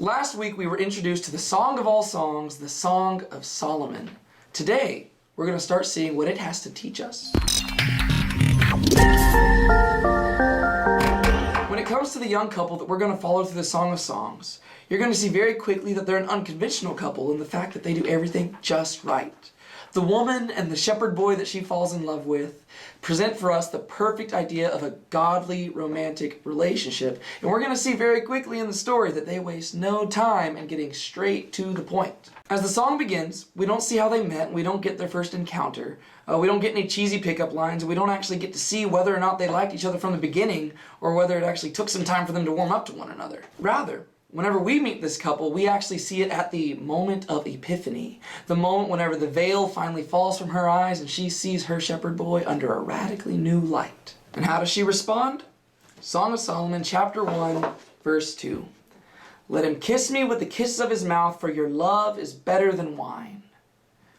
Last week we were introduced to the song of all songs, the Song of Solomon. Today we're going to start seeing what it has to teach us. When it comes to the young couple that we're going to follow through the Song of Songs, you're going to see very quickly that they're an unconventional couple in the fact that they do everything just right. The woman and the shepherd boy that she falls in love with present for us the perfect idea of a godly romantic relationship. And we're going to see very quickly in the story that they waste no time in getting straight to the point. As the song begins, we don't see how they met, we don't get their first encounter, we don't get any cheesy pickup lines, and we don't actually get to see whether or not they liked each other from the beginning or whether it actually took some time for them to warm up to one another. Rather, whenever we meet this couple, we actually see it at the moment of epiphany. The moment whenever the veil finally falls from her eyes and she sees her shepherd boy under a radically new light. And how does she respond? Song of Solomon, chapter 1, verse 2. Let him kiss me with the kisses of his mouth, for your love is better than wine.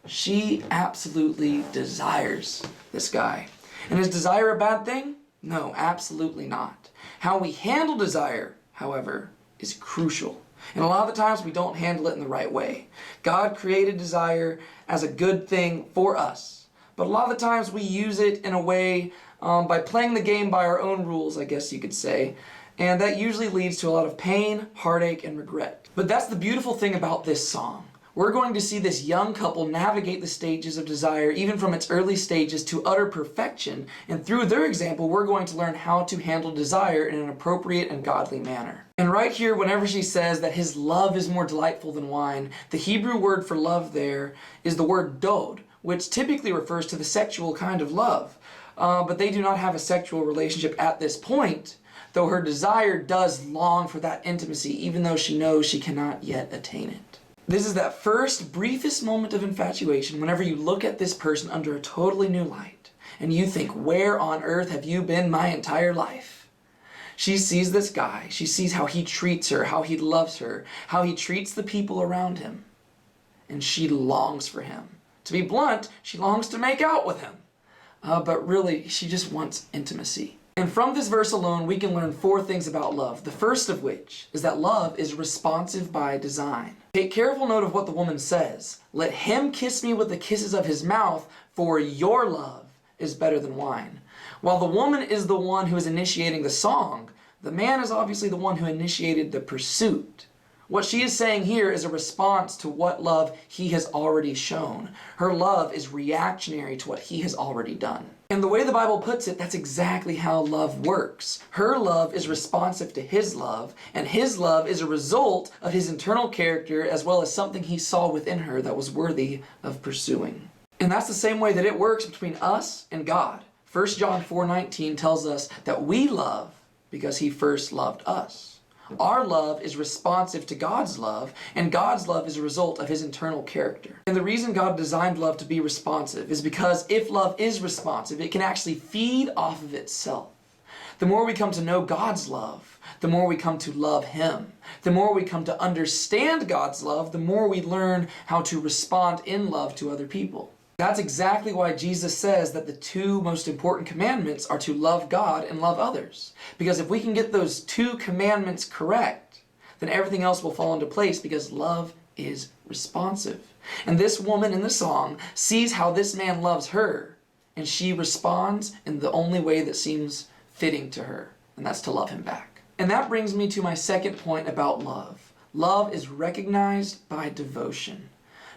She absolutely desires this guy. And is desire a bad thing? No, absolutely not. How we handle desire, however, is crucial. And a lot of the times we don't handle it in the right way. God created desire as a good thing for us. But a lot of the times we use it in a way by playing the game by our own rules, I guess you could say. And that usually leads to a lot of pain, heartache, and regret. But that's the beautiful thing about this song. We're going to see this young couple navigate the stages of desire, even from its early stages to utter perfection. And through their example, we're going to learn how to handle desire in an appropriate and godly manner. And right here, whenever she says that his love is more delightful than wine, the Hebrew word for love there is the word D.O.D, which typically refers to the sexual kind of love. But they do not have a sexual relationship at this point, though her desire does long for that intimacy, even though she knows she cannot yet attain it. This is that first, briefest moment of infatuation whenever you look at this person under a totally new light, and you think, where on earth have you been my entire life? She sees this guy, she sees how he treats her, how he loves her, how he treats the people around him, and she longs for him. To be blunt, she longs to make out with him, but really, she just wants intimacy. And from this verse alone, we can learn 4 things about love. The first of which is that love is responsive by design. Take careful note of what the woman says. Let him kiss me with the kisses of his mouth, for your love is better than wine. While the woman is the one who is initiating the song, the man is obviously the one who initiated the pursuit. What she is saying here is a response to what love he has already shown. Her love is reactionary to what he has already done. And the way the Bible puts it, that's exactly how love works. Her love is responsive to his love, and his love is a result of his internal character as well as something he saw within her that was worthy of pursuing. And that's the same way that it works between us and God. 1 John 4:19 tells us that we love because he first loved us. Our love is responsive to God's love, and God's love is a result of his internal character. And the reason God designed love to be responsive is because if love is responsive, it can actually feed off of itself. The more we come to know God's love, the more we come to love him. The more we come to understand God's love, the more we learn how to respond in love to other people. That's exactly why Jesus says that the 2 most important commandments are to love God and love others. Because if we can get those 2 commandments correct, then everything else will fall into place because love is responsive. And this woman in the song sees how this man loves her, and she responds in the only way that seems fitting to her, and that's to love him back. And that brings me to my second point about love. Love is recognized by devotion.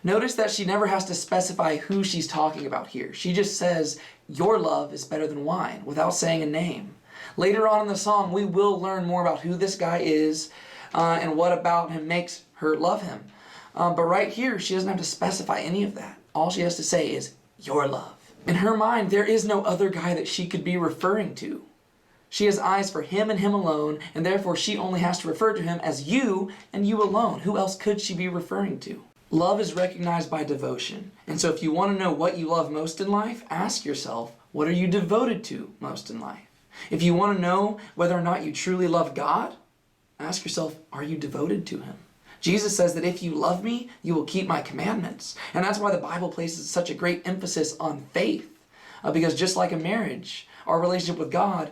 Notice that she never has to specify who she's talking about here. She just says, your love is better than wine, without saying a name. Later on in the song, we will learn more about who this guy is and what about him makes her love him. But right here, she doesn't have to specify any of that. All she has to say is, your love. In her mind, there is no other guy that she could be referring to. She has eyes for him and him alone, and therefore she only has to refer to him as you and you alone. Who else could she be referring to? Love is recognized by devotion. And so if you want to know what you love most in life, ask yourself, what are you devoted to most in life? If you want to know whether or not you truly love God, ask yourself, are you devoted to him? Jesus says that if you love me, you will keep my commandments. And that's why the Bible places such a great emphasis on faith. Because just like a marriage, our relationship with God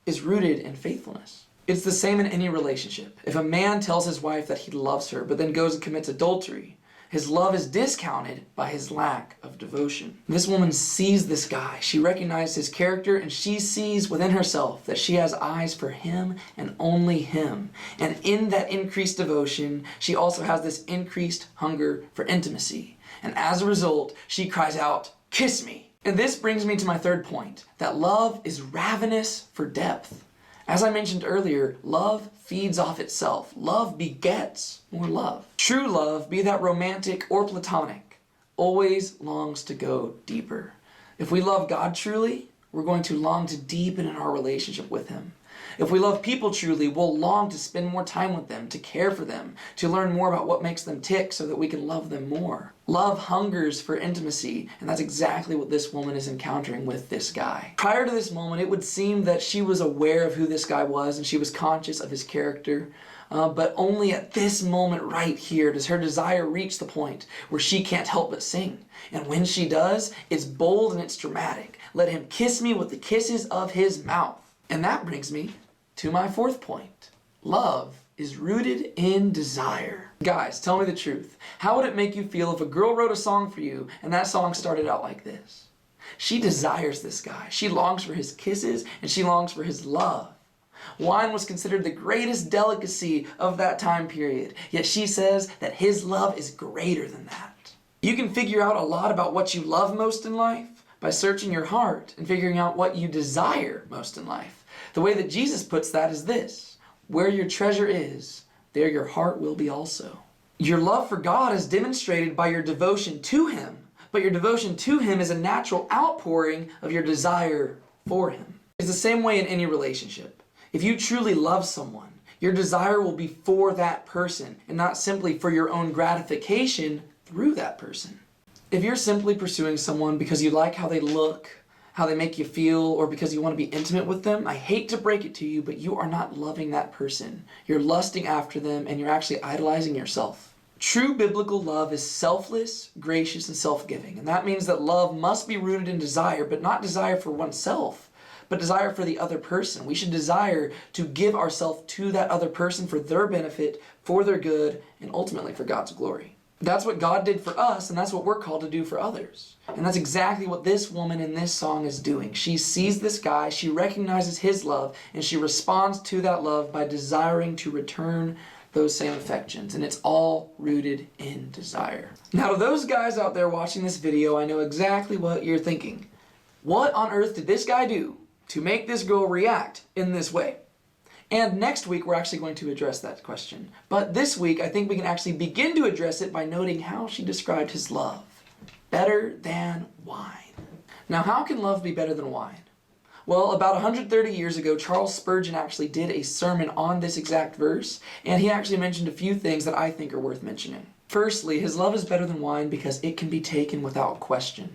is rooted in faithfulness. It's the same in any relationship. If a man tells his wife that he loves her, but then goes and commits adultery, his love is discounted by his lack of devotion. This woman sees this guy. She recognizes his character, and she sees within herself that she has eyes for him and only him. And in that increased devotion, she also has this increased hunger for intimacy. And as a result, she cries out, "Kiss me!" And this brings me to my third point, that love is ravenous for depth. As I mentioned earlier, love feeds off itself. Love begets more love. True love, be that romantic or platonic, always longs to go deeper. If we love God truly, we're going to long to deepen in our relationship with Him. If we love people truly, we'll long to spend more time with them, to care for them, to learn more about what makes them tick so that we can love them more. Love hungers for intimacy, and that's exactly what this woman is encountering with this guy. Prior to this moment, it would seem that she was aware of who this guy was and she was conscious of his character. But only at this moment right here does her desire reach the point where she can't help but sing. And when she does, it's bold and it's dramatic. Let him kiss me with the kisses of his mouth. And that brings me to my fourth point. Love is rooted in desire. Guys, tell me the truth. How would it make you feel if a girl wrote a song for you and that song started out like this? She desires this guy. She longs for his kisses and she longs for his love. Wine was considered the greatest delicacy of that time period, yet she says that his love is greater than that. You can figure out a lot about what you love most in life by searching your heart and figuring out what you desire most in life. The way that Jesus puts that is this: where your treasure is, there your heart will be also. Your love for God is demonstrated by your devotion to Him, but your devotion to Him is a natural outpouring of your desire for Him. It's the same way in any relationship. If you truly love someone, your desire will be for that person and not simply for your own gratification through that person. If you're simply pursuing someone because you like how they look, how they make you feel, or because you want to be intimate with them, I hate to break it to you, but you are not loving that person. You're lusting after them and you're actually idolizing yourself. True biblical love is selfless, gracious, and self-giving. And that means that love must be rooted in desire, but not desire for oneself, but desire for the other person. We should desire to give ourselves to that other person for their benefit, for their good, and ultimately for God's glory. That's what God did for us, and that's what we're called to do for others. And that's exactly what this woman in this song is doing. She sees this guy, she recognizes his love, and she responds to that love by desiring to return those same affections. And it's all rooted in desire. Now, to those guys out there watching this video, I know exactly what you're thinking. What on earth did this guy do to make this girl react in this way? And next week, we're actually going to address that question. But this week, I think we can actually begin to address it by noting how she described his love. Better than wine. Now, how can love be better than wine? Well, about 130 years ago, Charles Spurgeon actually did a sermon on this exact verse, and he actually mentioned a few things that I think are worth mentioning. Firstly, his love is better than wine because it can be taken without question.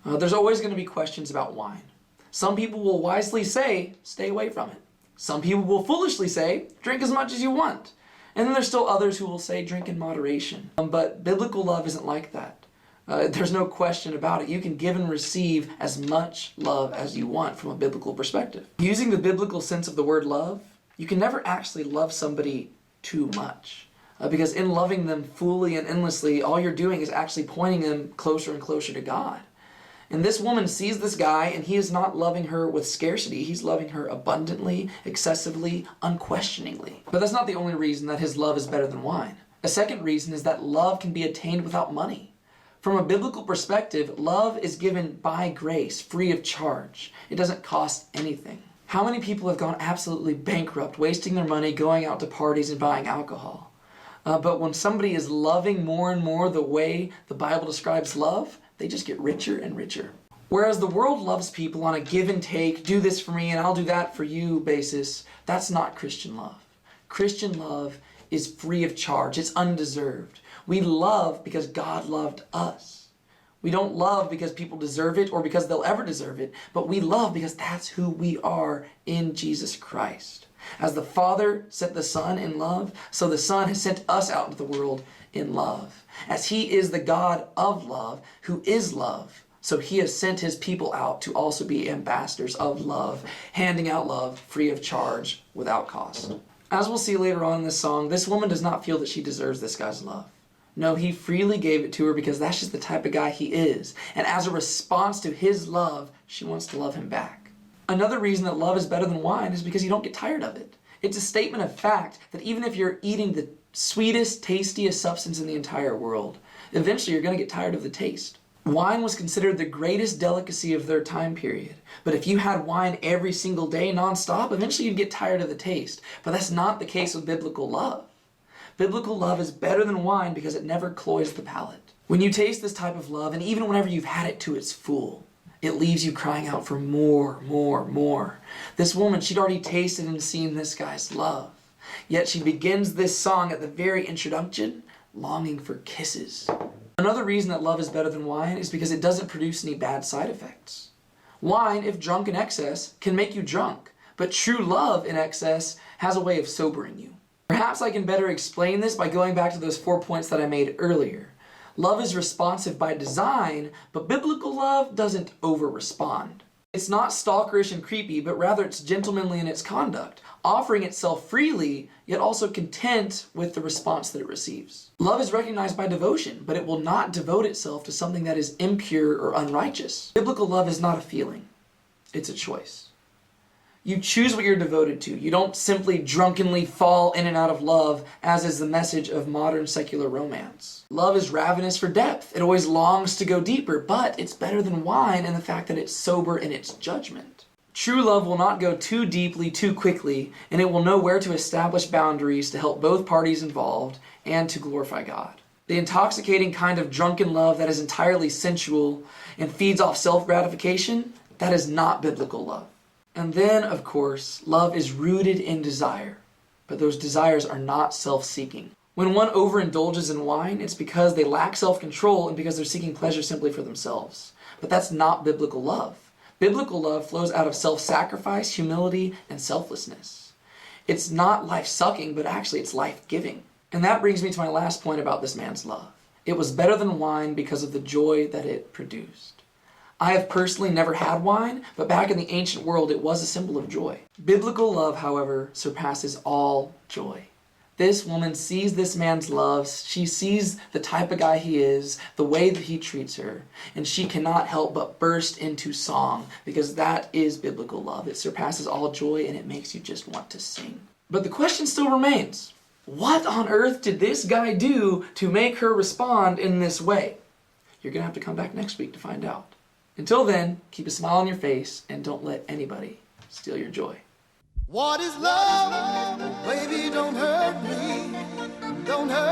There's always going to be questions about wine. Some people will wisely say, stay away from it. Some people will foolishly say, drink as much as you want. And then there's still others who will say, drink in moderation. But biblical love isn't like that. There's no question about it. You can give and receive as much love as you want from a biblical perspective. Using the biblical sense of the word love, you can never actually love somebody too much. Because in loving them fully and endlessly, all you're doing is actually pointing them closer and closer to God. And this woman sees this guy, and he is not loving her with scarcity. He's loving her abundantly, excessively, unquestioningly. But that's not the only reason that his love is better than wine. A second reason is that love can be attained without money. From a biblical perspective, love is given by grace, free of charge. It doesn't cost anything. How many people have gone absolutely bankrupt, wasting their money, going out to parties and buying alcohol? But when somebody is loving more and more the way the Bible describes love, they just get richer and richer. Whereas the world loves people on a give and take, do this for me and I'll do that for you basis, that's not Christian love. Christian love is free of charge. It's undeserved. We love because God loved us. We don't love because people deserve it or because they'll ever deserve it, but we love because that's who we are in Jesus Christ. As the Father sent the Son in love, so the Son has sent us out into the world in love. As He is the God of love, who is love, So he has sent his people out to also be ambassadors of love, handing out love free of charge, without cost. As we'll see later on in this song, this woman does not feel that she deserves this guy's love. No, he freely gave it to her because that's just the type of guy he is. And as a response to his love, she wants to love him back. Another reason that love is better than wine is because you don't get tired of it. It's a statement of fact that even if you're eating the sweetest, tastiest substance in the entire world, eventually you're going to get tired of the taste. Wine was considered the greatest delicacy of their time period. But if you had wine every single day nonstop, eventually you'd get tired of the taste. But that's not the case with biblical love. Biblical love is better than wine because it never cloys the palate. When you taste this type of love, and even whenever you've had it to its full, it leaves you crying out for more, more, more. This woman, she'd already tasted and seen this guy's love. Yet she begins this song at the very introduction, longing for kisses. Another reason that love is better than wine is because it doesn't produce any bad side effects. Wine, if drunk in excess, can make you drunk, but true love in excess has a way of sobering you. Perhaps I can better explain this by going back to those 4 points that I made earlier. Love is responsive by design, but biblical love doesn't over-respond. It's not stalkerish and creepy, but rather it's gentlemanly in its conduct, offering itself freely, yet also content with the response that it receives. Love is recognized by devotion, but it will not devote itself to something that is impure or unrighteous. Biblical love is not a feeling, it's a choice. You choose what you're devoted to. You don't simply drunkenly fall in and out of love, as is the message of modern secular romance. Love is ravenous for depth. It always longs to go deeper, but it's better than wine in the fact that it's sober in its judgment. True love will not go too deeply, too quickly, and it will know where to establish boundaries to help both parties involved and to glorify God. The intoxicating kind of drunken love that is entirely sensual and feeds off self-gratification, that is not biblical love. And then, of course, love is rooted in desire, but those desires are not self-seeking. When one overindulges in wine, it's because they lack self-control and because they're seeking pleasure simply for themselves. But that's not biblical love. Biblical love flows out of self-sacrifice, humility, and selflessness. It's not life-sucking, but actually it's life-giving. And that brings me to my last point about this man's love. It was better than wine because of the joy that it produced. I have personally never had wine, but back in the ancient world it was a symbol of joy. Biblical love, however, surpasses all joy. This woman sees this man's love, she sees the type of guy he is, the way that he treats her, and she cannot help but burst into song, because that is biblical love. It surpasses all joy and it makes you just want to sing. But the question still remains, what on earth did this guy do to make her respond in this way? You're going to have to come back next week to find out. Until then, keep a smile on your face and don't let anybody steal your joy. What is love? Baby, don't hurt me. Don't hurt